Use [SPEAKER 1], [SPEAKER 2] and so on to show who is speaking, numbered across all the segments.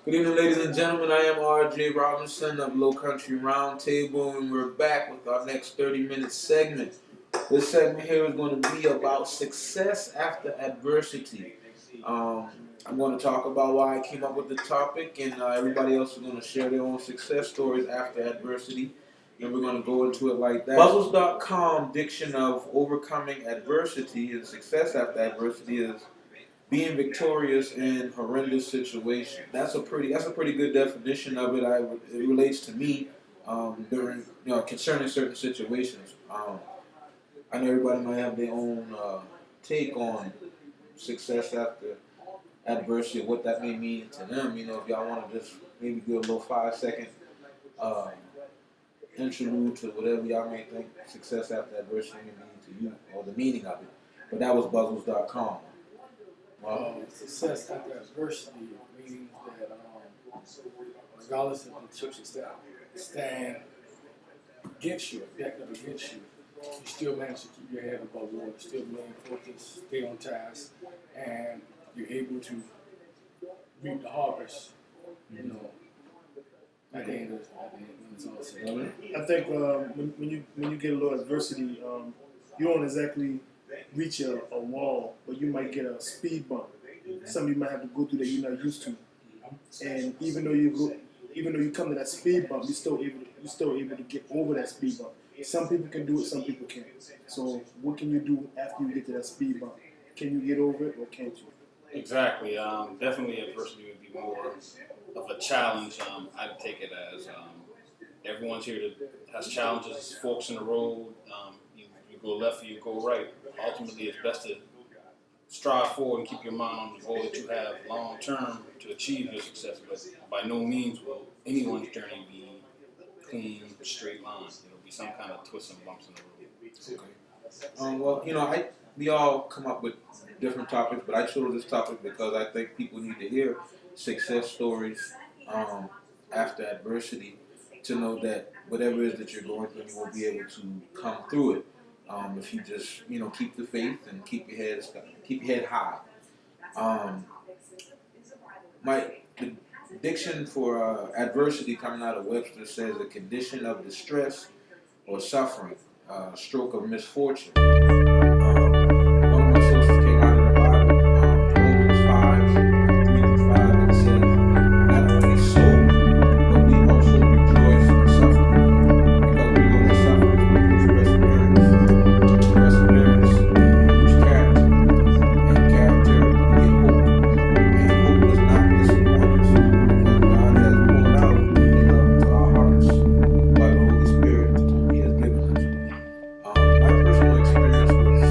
[SPEAKER 1] Good evening, ladies and gentlemen. I am R.J. Robinson of Lowcountry Roundtable, and we're back with our next 30-minute segment. This segment here is going to be about success after adversity. Um, I'm going to talk about why I came up with the topic, and everybody else is going to share their own success stories after adversity. And we're going to go into it like that. Bubbles.com diction of overcoming adversity and success after adversity is being victorious in horrendous situations. That's a pretty good definition of it. It relates to me during concerning certain situations. I know everybody might have their own take on success after adversity, what that may mean to them. If y'all want to just maybe do a little 5 second uh, interlude to whatever y'all may think success after adversity may mean to you, or the meaning of it. But that was Buzzles.com.
[SPEAKER 2] Success after adversity means that regardless of the chips that stand against you, backed up against you, you still manage to keep your head above water, still remain focused, stay on task, and you're able to reap the harvest, at the end of when it's all said and done.
[SPEAKER 3] I think when you get a little adversity, you don't exactly reach a wall, but you might get a speed bump. Something you might have to go through that you're not used to. And even though you come to that speed bump, you're still able to get over that speed bump. Some people can do it, some people can't. So what can you do after you get to that speed bump? Can you get over it or can't you?
[SPEAKER 4] Exactly. Definitely adversity would be more of a challenge. I'd take it as everyone's here that has challenges, forks in the road. You go left or you go right. Ultimately, it's best to strive forward and keep your mind on the goal that you have long term to achieve your success. But by no means will anyone's journey be clean, straight lines. There'll be some kind of twists and bumps in the road.
[SPEAKER 1] Okay. Well, we all come up with different topics, but I chose this topic because I think people need to hear success stories after adversity to know that whatever it is that you're going through, you will be able to come through it if you just keep the faith and keep your head high. The diction for adversity coming out of Webster says a condition of distress or suffering, stroke of misfortune. One of my sources came out of the Bible, Romans 5:3-5, and it says, not only so, but we also rejoice in suffering, because we know that suffering produces perseverance, perseverance produces character, and character begets hope. And hope does not disappoint us, because God has poured out His love into our hearts by the Holy Spirit whom He has given us. My personal experience with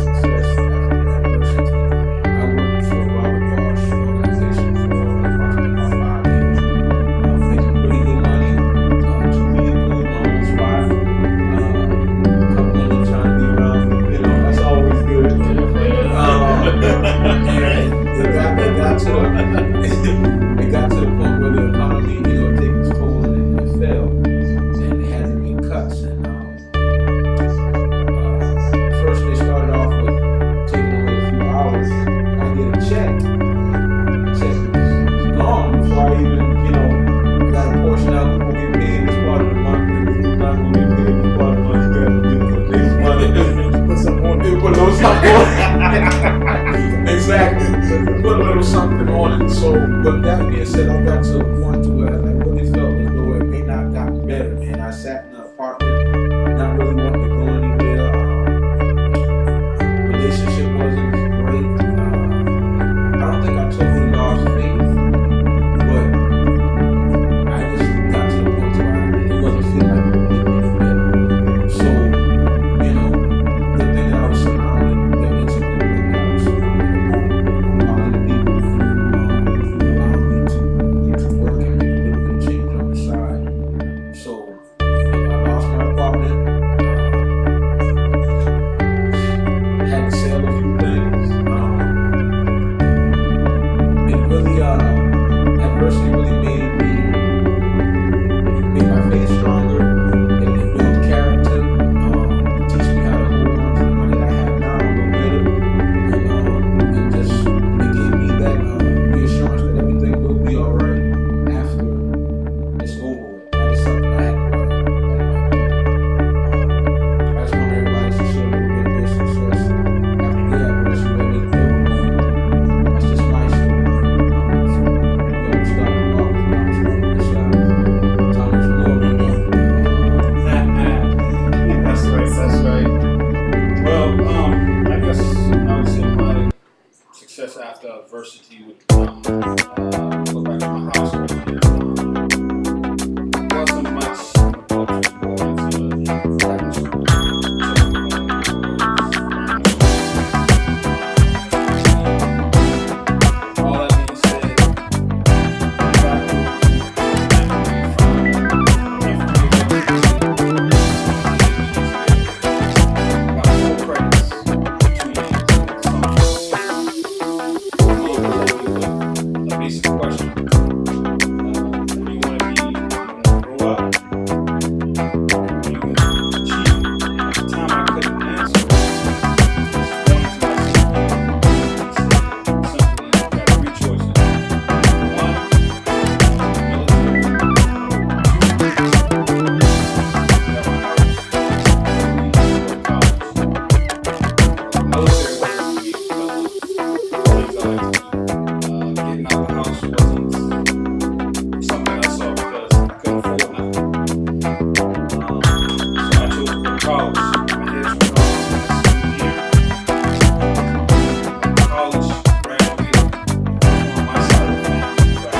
[SPEAKER 4] success after adversity would go back to my house right here. Wasn't much culture going to private school. All that being said, basic question. What do you want to be? You want to grow up? What do you want to achieve? At the time, I couldn't answer. Just going to my simply got three choices. One, military. Got my house. Three, college. Military wasn't for me because things I like to do. Getting out the house wasn't something I saw because I couldn't afford nothing. So I chose to go to college. My head's from college, graduated. On my side of the family,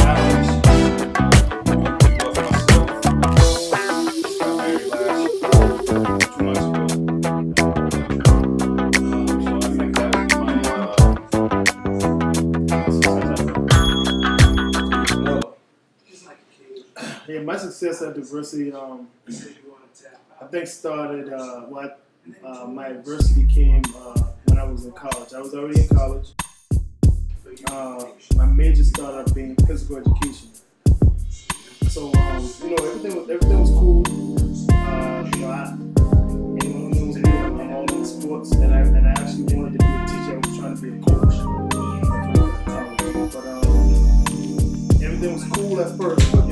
[SPEAKER 4] challenge, for myself. Just got married last 2 months ago. So I think that would be my success after.
[SPEAKER 1] No.
[SPEAKER 3] Yeah, my success at diversity, I think started, my adversity came when I was in college. I was already in college. My major started being physical education. So, everything was cool. Anyone knows me, I'm all in sports, and I actually wanted to be a teacher. I was trying to be a coach. But everything was cool at first, but I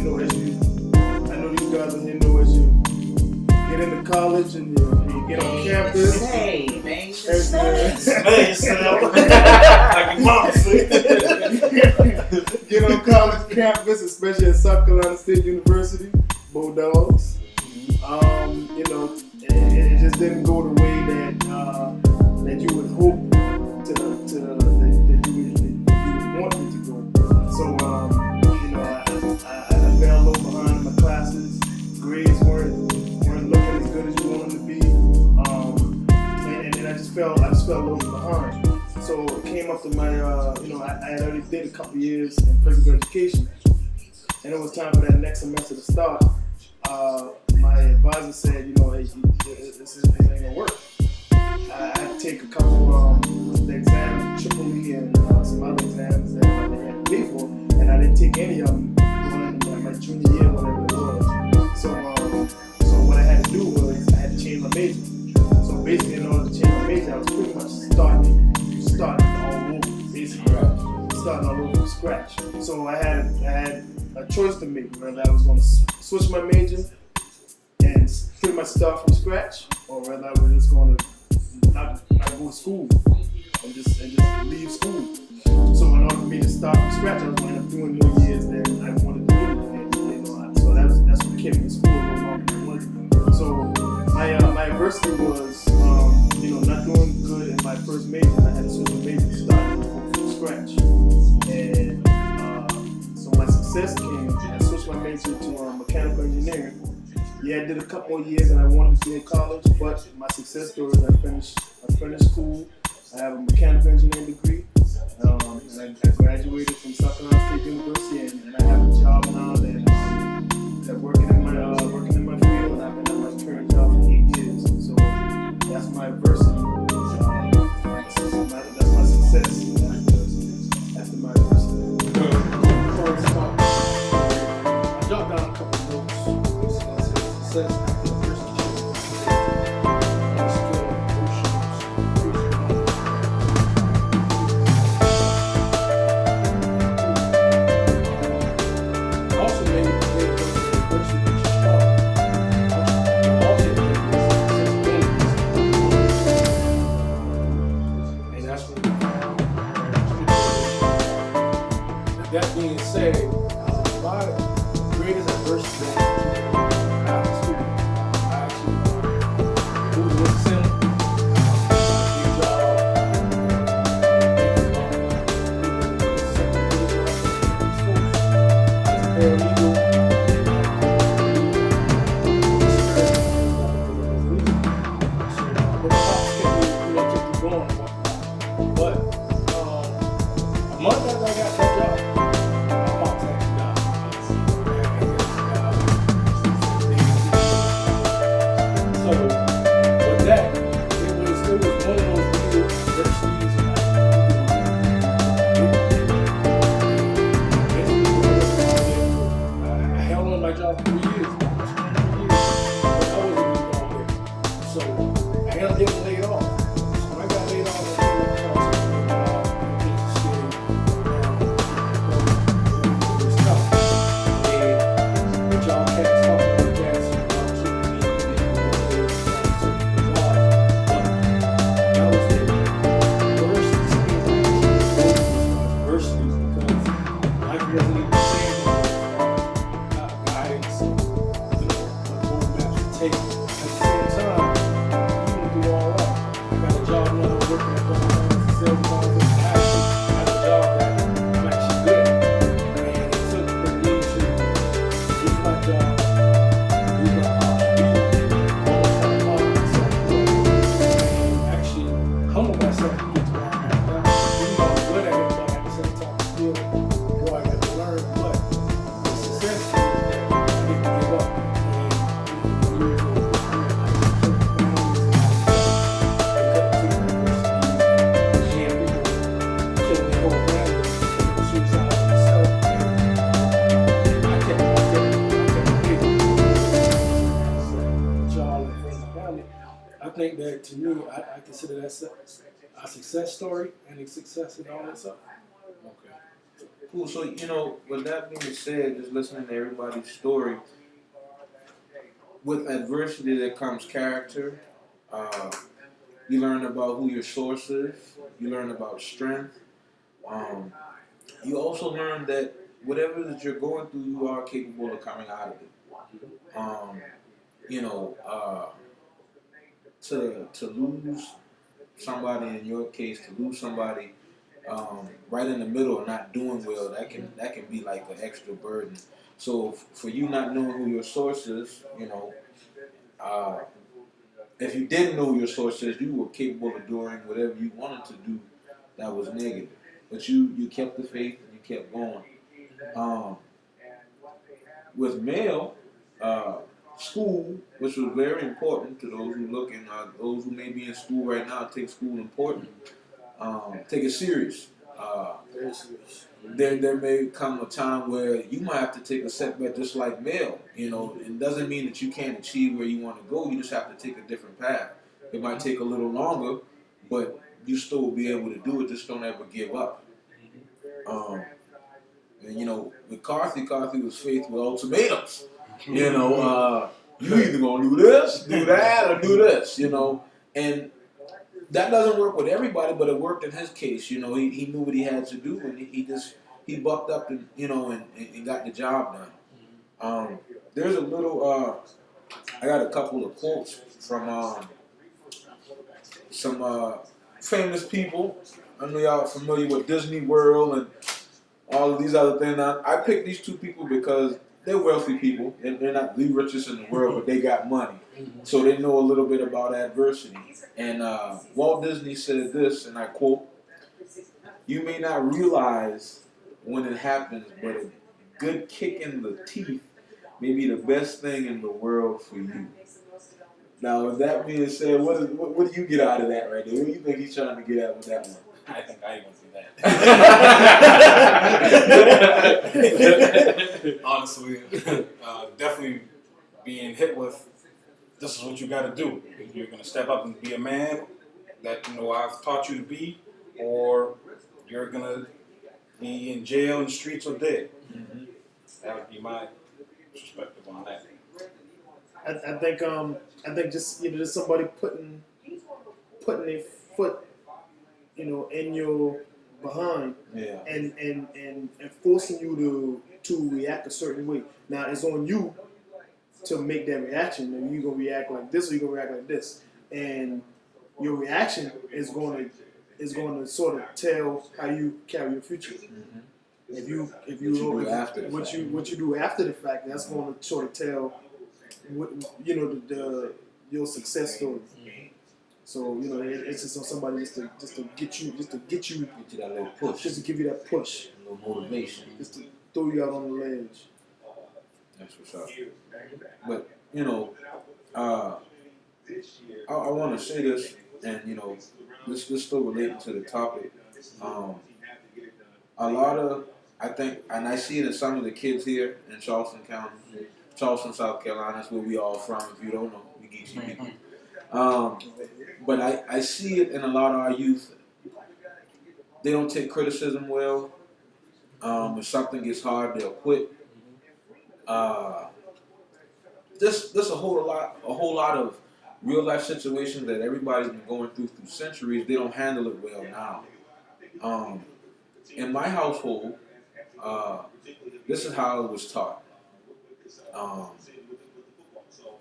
[SPEAKER 3] know these guys in here know as you get into college and you get on campus.
[SPEAKER 1] Hey, man.
[SPEAKER 4] Like your mama said.
[SPEAKER 3] Get on college campus, especially at South Carolina State University, Bulldogs. It just didn't go the way that you would hope that you would want it to go. So I fell a little behind in my classes. Grades weren't looking as good as you want them to be, and I just fell a little behind. So it came up to my, I had already did a couple years in physical education, and it was time for that next semester to start. My advisor said, hey, this ain't gonna work. I had to take a couple exams, Triple E and some other exams that I had to pay for, and I didn't take any of them during my junior year, whatever it was. So what I had to do was I had to change my major. So basically, in order to change my major, I was pretty much starting all over, basically, starting all over from scratch. So I had a choice to make whether I was going to switch my major and pretty much start from scratch, or whether I was just going to not go to school and just leave school. So in order for me to start from scratch, I was going to end up doing more years than I wanted to do. So that's what kept me in school a little longer than I wanted to. So my adversity was not doing good in my first major, and I had to switch my major to start from scratch. And so my success came. I switched my major to mechanical engineering. Yeah, I did a couple more years and I wanted to be in college, but my success story is I finished school. I have a mechanical engineering degree, and I graduated from South Carolina State University, and I have a job now that working in my field, and I've been at my current job for 8 years. So that's my adversity. That's my success. After my adversity. I jot down a couple of notes. Success after adversity. Also made that being said, my greatest adversity after school
[SPEAKER 2] Hey, at the same time, you can do all that. I got a job now, I'm working at the sales advisor. I have a job that I'm actually good at. And it took for me to leave my job, leave my house, almost kind of humble myself, and actually humble myself to get to where I'm at now. Even though I'm good at it, but at the same time, still more I got to learn. But the success is that I didn't give up. And years ago, I just kept going and I kept taking adversity, and people killing their whole family, committing suicide myself, and I kept big. Y'all and friends and family. I think that to me, I consider that a success story and a success in all that stuff.
[SPEAKER 1] Okay. Cool. So, with that being said, just listening to everybody's story, with adversity there comes character. Uh, you learn about who your source is. You learn about strength. Um, you also learn that whatever that you're going through, you are capable of coming out of it. You know, to lose somebody, in your case, to lose somebody right in the middle of not doing well, that can be like an extra burden. So for you not knowing who your source is, uh, if you didn't know who your source is, you were capable of doing whatever you wanted to do that was negative. But you kept the faith and you kept going. Um, with male, school, which was very important to those who looking, those who may be in school right now, take school important. Take it serious. There may come a time where you might have to take a setback just like male. It doesn't mean that you can't achieve where you want to go. You just have to take a different path. It might take a little longer, but you still will be able to do it. Just don't ever give up. And with Carthy was faced with ultimatums. You either gonna do this, do that, or do this. And that doesn't work with everybody, but it worked in his case. He knew what he had to do, and he bucked up and and got the job done. There's a little. I got a couple of quotes from some famous people. I know y'all are familiar with Disney World and all of these other things. I picked these two people because they're wealthy people, and they're not the richest in the world, but they got money, so they know a little bit about adversity. And Walt Disney said this, and I quote: "You may not realize when it happens, but a good kick in the teeth may be the best thing in the world for you." Now, with that being said, what do you get out of that right there? What do you think he's trying to get at with that one?
[SPEAKER 4] I think I even see that. Honestly, definitely being hit with, this is what you got to do. If you're going to step up and be a man that I've taught you to be, or you're going to be in jail, in the streets, or dead. Mm-hmm. That would be my perspective on that.
[SPEAKER 3] I think just somebody putting their foot in your behind,
[SPEAKER 1] Yeah.
[SPEAKER 3] and forcing you to react a certain way. Now it's on you to make that reaction. And you're gonna react like this, or you're gonna react like this, and your reaction is going to sort of tell how you carry your future.
[SPEAKER 1] Mm-hmm.
[SPEAKER 3] If you what you do after the fact, that's going to sort of tell what your success story.
[SPEAKER 1] Mm-hmm.
[SPEAKER 3] So it's just on somebody just to get you
[SPEAKER 1] Get you that little push.
[SPEAKER 3] just to give you that push,
[SPEAKER 1] a little motivation,
[SPEAKER 3] just to throw you out on the ledge.
[SPEAKER 1] That's what's up. But I want to say this, and this still related to the topic. A lot of, I think, and I see it in some of the kids here in Charleston County, Charleston, South Carolina. That's where we all from. If you don't know, we Geechee people. But I see it in a lot of our youth. They don't take criticism well. If something gets hard, they'll quit. There's a whole lot of real life situations that everybody's been going through centuries. They don't handle it well now. In my household, this is how it was taught.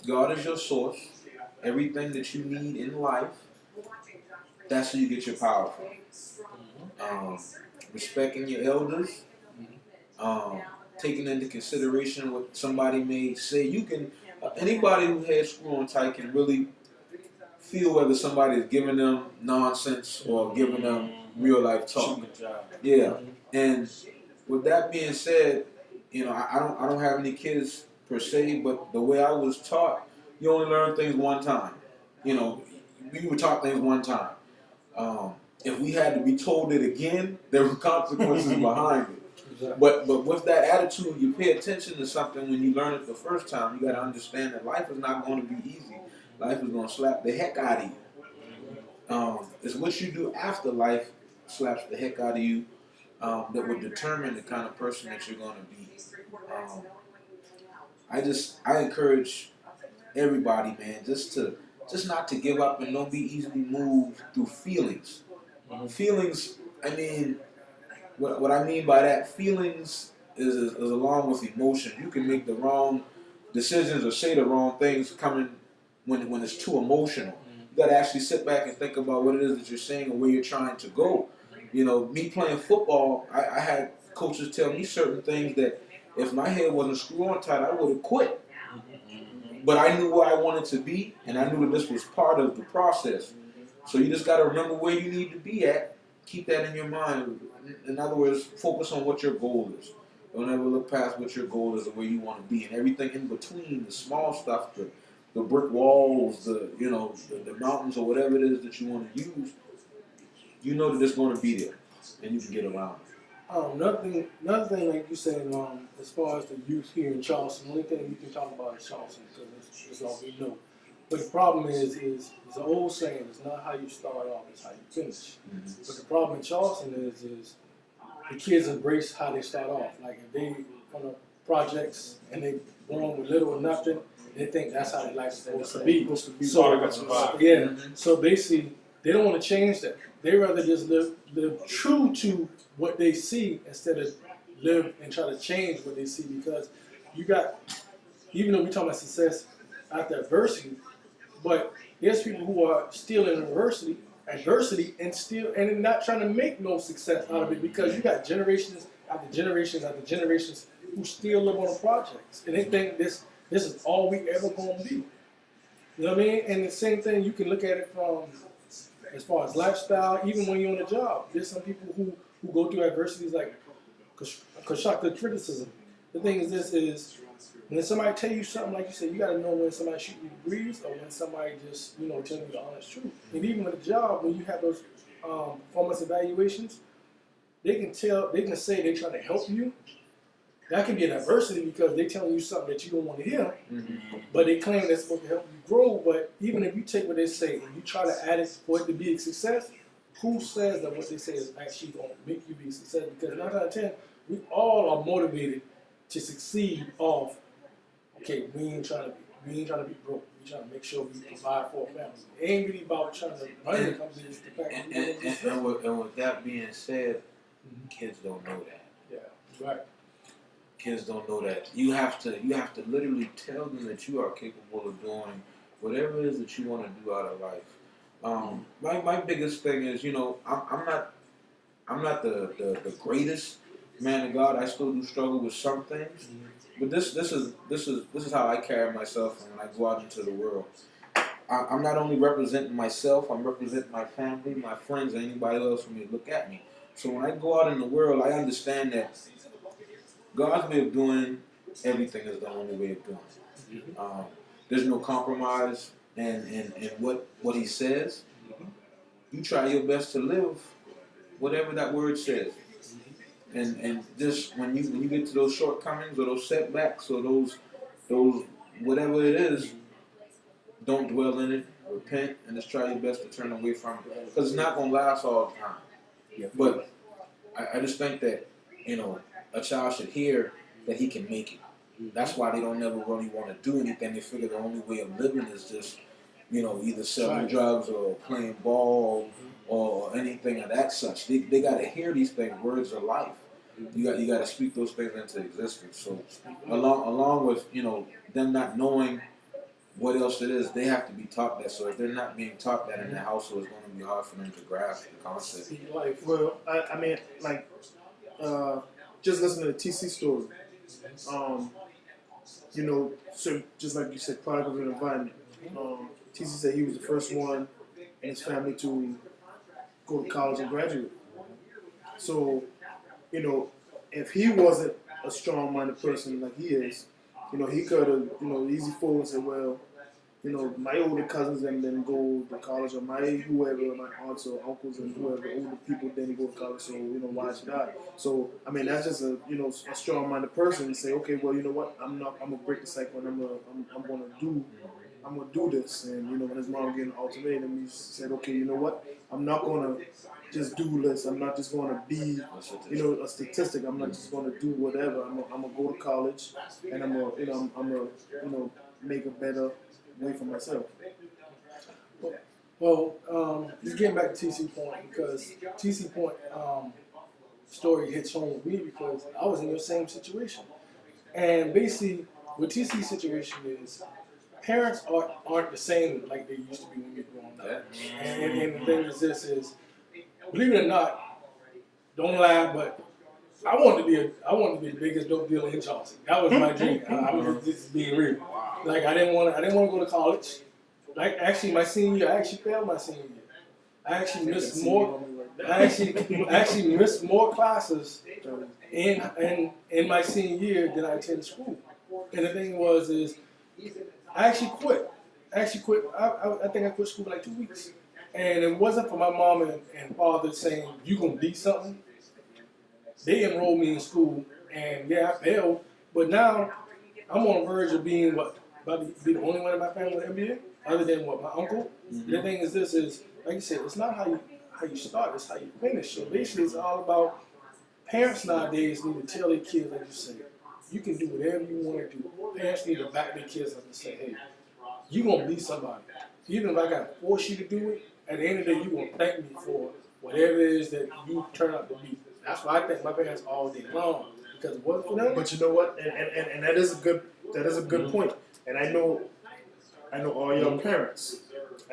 [SPEAKER 1] God is your source. Everything that you need in life, that's where you get your power from. Respecting your elders, um, taking into consideration what somebody may say. You can anybody who has screw on tight can really feel whether somebody is giving them nonsense or giving them real life talk. Yeah, and with that being said, I don't have any kids per se, but the way I was taught, you only learn things one time. You know, we were taught things one time. Um, if we had to be told it again, there were consequences behind it.
[SPEAKER 2] Exactly.
[SPEAKER 1] But with that attitude, you pay attention to something when you learn it the first time. You got to understand that life is not going to be easy. Life is going to slap the heck out of you. It's what you do after life slaps the heck out of you that would determine the kind of person that you're going to be. Um, I encourage everybody, man, just not to give up and don't be easily moved through feelings. Feelings, I mean, what I mean by that, feelings is along with emotion. You can make the wrong decisions or say the wrong things coming when it's too emotional. You got to actually sit back and think about what it is that you're saying and where you're trying to go. Me playing football, I had coaches tell me certain things that if my head wasn't screwed on tight, I would have quit. But I knew where I wanted to be, and I knew that this was part of the process. So you just got to remember where you need to be at. Keep that in your mind. In other words, focus on what your goal is. Don't ever look past what your goal is or where you want to be, and everything in between, the small stuff, the brick walls, the mountains or whatever it is that you want to use. You know that it's going to be there, and you can get around it.
[SPEAKER 2] Another thing, like you said, as far as the youth here in Charleston, the only thing we can talk about is Charleston because it's all we know. But the problem is the old saying, it's not how you start off, it's how you finish. Mm-hmm. But the problem in Charleston is the kids embrace how they start off. Like if they on the projects and they born with little or nothing, they think that's how their life's supposed to be. So basically, they don't want to change that. They rather just live true to what they see instead of live and try to change what they see. Because you got, even though we're talking about success after adversity, but there's people who are still in adversity and not trying to make no success out of it because you got generations after generations after generations who still live on the projects and they think this is all we ever gonna be. You know what I mean? And the same thing, you can look at it from as far as lifestyle, even when you're on the job. There's some people who go through adversities like constructive criticism. The thing is this is when somebody tell you something, like you said, you got to know when somebody shooting you the breeze or when somebody just, telling you the honest truth. And even with a job, when you have those performance evaluations, they can say they're trying to help you. That can be an adversity because they're telling you something that you don't want to hear, but they claim they're supposed to help you grow. But even if you take what they say and you try to add it for it to be a success, who says that what they say is actually going to make you be a success? Because 9 out of 10, we all are motivated to succeed off. Okay, we ain't trying to be broke. We trying to make sure we provide for our family. It ain't really about trying to run the company. It's the fact that
[SPEAKER 1] and with that being said, kids don't know that.
[SPEAKER 2] Yeah, right.
[SPEAKER 1] Kids don't know that. You have to literally tell them that you are capable of doing whatever it is that you want to do out of life. My biggest thing is, I'm not the greatest man of God. I still do struggle with some things, but this is how I carry myself when I go out into the world. I'm not only representing myself, I'm representing my family, my friends, and anybody else who may look at me. So when I go out in the world, I understand that God's way of doing everything is the only way of doing it. There's no compromise in what He says. You try your best to live whatever that word says. And just when you get to those shortcomings or those setbacks or those whatever it is, don't dwell in it. Repent and just try your best to turn away from it because it's not gonna last all the time. Yeah. But I just think that a child should hear that he can make it. That's why they don't never really want to do anything. They figure the only way of living is just either selling drugs or playing ball or anything of that such. They got to hear these things, words of life. You got to speak those things into existence. So along with them not knowing what else it is, they have to be taught that. So if they're not being taught that in their household, it's going to be hard for them to grasp the concept.
[SPEAKER 2] See life.
[SPEAKER 3] Well, I mean, like, just listen to the TC story. You know, so just like you said, product of an environment. TC said he was the first one in his family to go to college and graduate. So, you know, if he wasn't a strong-minded person like he is, you know, he could have, you know, easy fold and said, well, you know, my older cousins and then go to college, or my whoever, my aunts or uncles and whoever, older people didn't go to college, so, you know, why should I? So, I mean, that's just a, you know, a strong-minded person to say, okay, well, you know what, I'm gonna break the cycle and I'm gonna do this. And, you know, when his mom gave an ultimatum, he said, okay, you know what, I'm not gonna just do this. I'm not just gonna be, you know, a statistic. I'm not just gonna do whatever. I'm gonna go to college and I'm gonna, you know, make a better way for myself.
[SPEAKER 2] Well, just getting back to TC Point, because TC Point story hits home with me because I was in your same situation. And basically, what TC's situation is, parents aren't the same like they used to be when we were growing up. And the thing is this is, believe it or not, don't lie, but I wanted to be the biggest dope dealer in Charleston. That was my dream. I was just being real. Like I didn't want to go to college. Like actually, my senior year, I actually failed my senior year. I actually missed more. I actually missed more classes in my senior year than I attended school. And the thing is I actually quit. I think I quit school for like 2 weeks. And it wasn't for my mom and father saying, you gonna be something. They enrolled me in school, and yeah, I failed. But now I'm on the verge of being about to be the only one in my family with MBA, other than what my uncle. The thing is this is, like you said, it's not how you start, it's how you finish. So basically it's all about parents nowadays need to tell their kids, like you said, you can do whatever you want to do. Parents need to back their kids up and say, hey, you're going to be somebody. Even if I got to force you to do it, at the end of the day, you're going to thank me for whatever it is that you turn out to be. That's why I thank my parents all day long, because it wasn't for them.
[SPEAKER 3] But you know what? And that is a good point. And I know all your parents.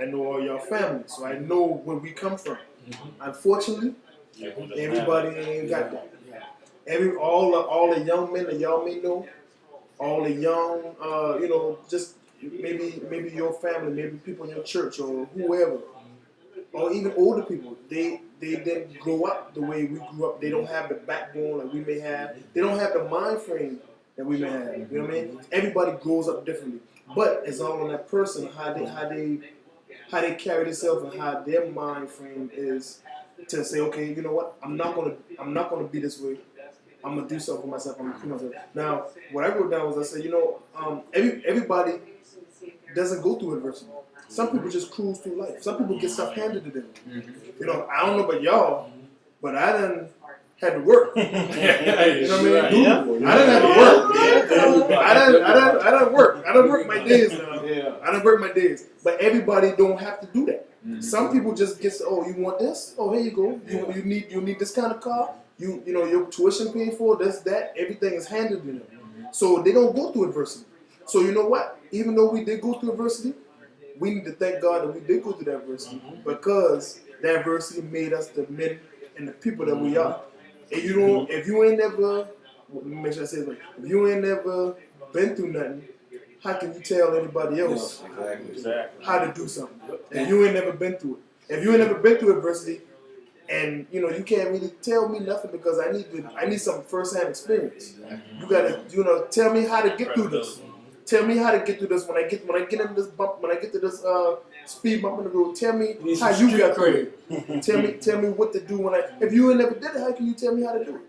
[SPEAKER 3] I know all your families. So I know where we come from. Unfortunately, everybody ain't got that. All the young men that y'all may know, all the young, you know, just maybe your family, maybe people in your church or whoever, or even older people, they didn't grow up the way we grew up. They don't have the backbone like we may have. They don't have the mind frame that we may have. You know what I mean? Everybody grows up differently, but it's all on that person how they carry themselves and how their mind frame is to say, okay, you know what? I'm not gonna be this way. I'm gonna do something for myself. I'm gonna do myself. Now, what I wrote down was I said, you know, everybody doesn't go through adversity. Some people just cruise through life. Some people get stuff handed to them. You know, I don't know about y'all, but I done had to work. You know what I mean? I done had to work. I done work. I done work my days now. I done work my days. But everybody don't have to do that. Some people just get, oh, you want this? Oh, here you go. You need this kind of car. You know your tuition paid for, this, that, everything is handed to them. So they don't go through adversity. So you know what? Even though we did go through adversity, we need to thank God that we did go through that adversity, because that adversity made us the men and the people that we are. And if you ain't never, make sure I say it right, if you ain't never been through nothing, how can you tell anybody else how to do something? If you ain't never been through it. If you ain't never been through adversity, and you know you can't really tell me nothing because I need some first-hand experience. You gotta tell me how to get through this. Tell me how to get through this when I get into this bump, when I get to this speed bump in the road. Tell me how you got through it. Tell me what to do if you ain't never did it. How can you tell me how to do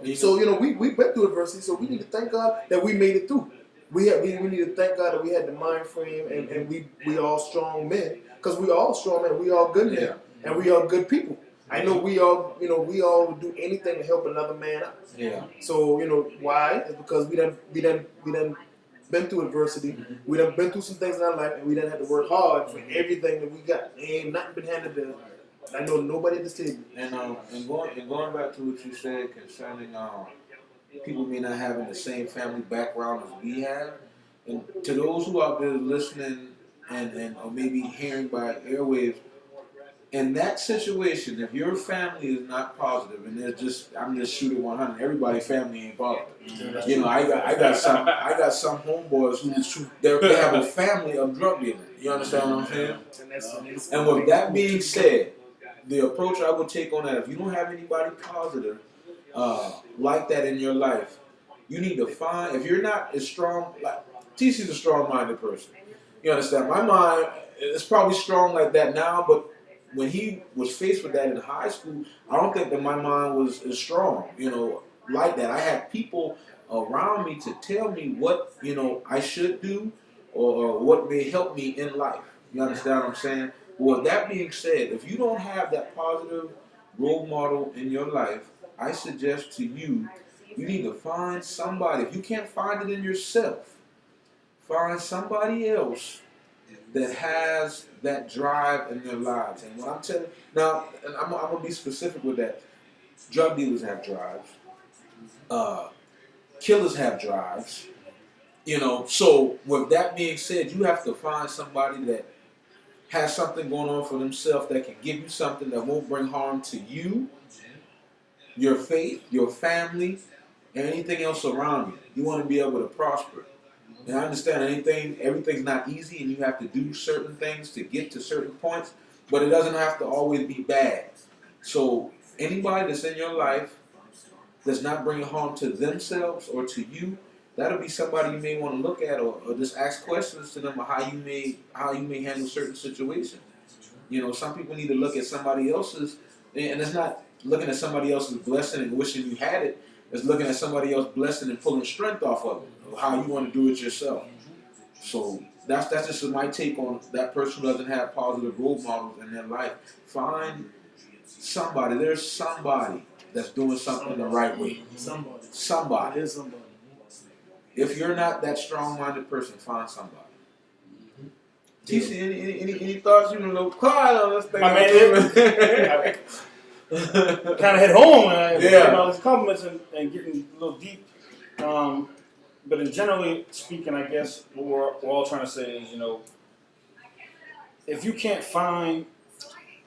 [SPEAKER 3] it? So you know we've been through adversity, so we need to thank God that we made it through. We need to thank God that we had the mind frame and we all strong men, because we all strong men. We all good men and we all good people. I know we all would do anything to help another man out. Yeah. So why? It's because we done been through adversity. We done been through some things in our life, and we done had to work hard for everything that we got. Ain't nothing been handed to us. I know nobody at this table.
[SPEAKER 1] And going back to what you said concerning people may not having the same family background as we have. And to those who out there listening and or maybe hearing by airwaves, in that situation, if your family is not positive, and there's just I'm just shooting 100, everybody's family ain't positive. You know, I got some homeboys who they have a family of drug dealers. You understand what I'm saying? And with that being said, the approach I would take on that, if you don't have anybody positive like that in your life, you need to find, if you're not as strong, like TC's a strong-minded person. You understand? My mind is probably strong like that now, but when he was faced with that in high school, I don't think that my mind was as strong, like that. I had people around me to tell me what, I should do or what may help me in life. You understand what I'm saying? Well, that being said, if you don't have that positive role model in your life, I suggest to you, you need to find somebody. If you can't find it in yourself, find somebody else that has that drive in their lives. And what I'm telling now, and I'm gonna be specific with that. Drug dealers have drives. Killers have drives. So with that being said, you have to find somebody that has something going on for themselves that can give you something that won't bring harm to you, your faith, your family, and anything else around you. You want to be able to prosper. And I understand everything's not easy, and you have to do certain things to get to certain points, but it doesn't have to always be bad. So anybody that's in your life that's not bringing harm to themselves or to you, that'll be somebody you may want to look at, or just ask questions to them of how you may handle certain situations. Some people need to look at somebody else's, and it's not looking at somebody else's blessing and wishing you had it. It's looking at somebody else's blessing and pulling strength off of it, of how you want to do it yourself. So that's just my take on that person who doesn't have positive role models in their life. Find somebody. There's somebody that's doing something the right way. Somebody.
[SPEAKER 3] There's somebody.
[SPEAKER 1] If you're not that strong-minded person, find somebody. TC, any thoughts? You a little quiet on this thing.
[SPEAKER 4] My man, kind of hit home, and all these compliments and getting a little deep. But in generally speaking, I guess what we're all trying to say is, if you can't find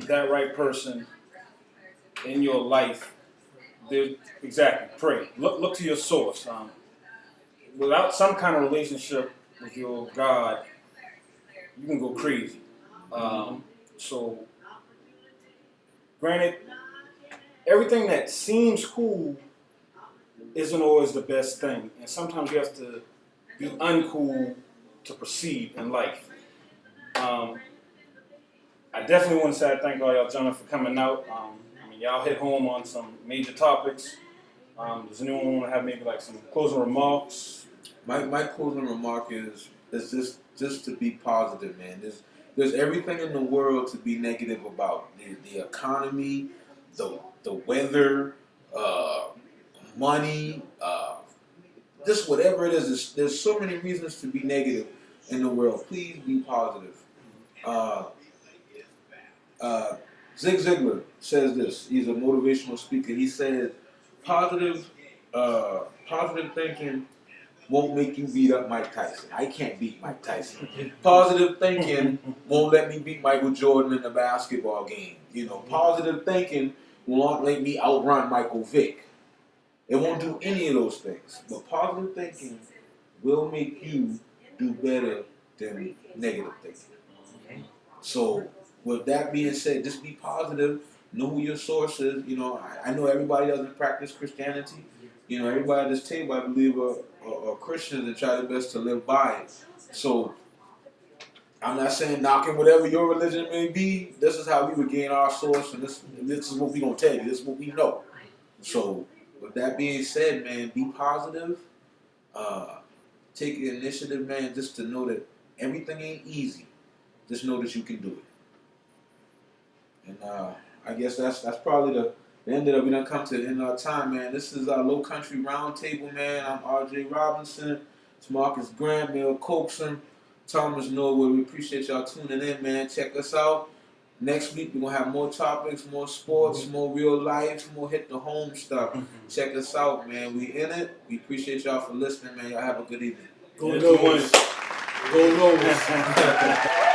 [SPEAKER 4] that right person in your life, pray. Look to your source. Without some kind of relationship with your God, you can go crazy. So, granted, everything that seems cool isn't always the best thing. And sometimes you have to be uncool to proceed in life. I definitely want to say I thank all y'all gentlemen for coming out. Y'all hit home on some major topics. Does anyone want to have maybe like some closing remarks?
[SPEAKER 1] My closing remark is just to be positive, man. There's everything in the world to be negative about. The economy, the weather, money, just whatever it is. There's so many reasons to be negative in the world. Please be positive. Zig Ziglar says this. He's a motivational speaker. He says, positive thinking won't make you beat up Mike Tyson. I can't beat Mike Tyson. Positive thinking won't let me beat Michael Jordan in the basketball game. Positive thinking won't let me outrun Michael Vick. It won't do any of those things. But positive thinking will make you do better than negative thinking. So, with that being said, just be positive. Know who your source is. I know everybody doesn't practice Christianity. Everybody at this table, I believe, are Christians and try their best to live by it. So, I'm not saying knocking whatever your religion may be. This is how we would gain our source, and this is what we're going to tell you. This is what we know. So, with that being said, man, be positive. Take the initiative, man, just to know that everything ain't easy. Just know that you can do it. And I guess that's probably the end of it. We done come to the end of our time, man. This is our Lowcountry Roundtable, man. I'm RJ Robinson. It's Marcus Grant, Mel Coxon, Thomas Norwood. We appreciate y'all tuning in, man. Check us out. Next week, we're going to have more topics, more sports, more real life, more hit the home stuff. Check us out, man. We in it. We appreciate y'all for listening, man. Y'all have a good evening.
[SPEAKER 2] Go
[SPEAKER 4] It's
[SPEAKER 2] Noles. Go Noles.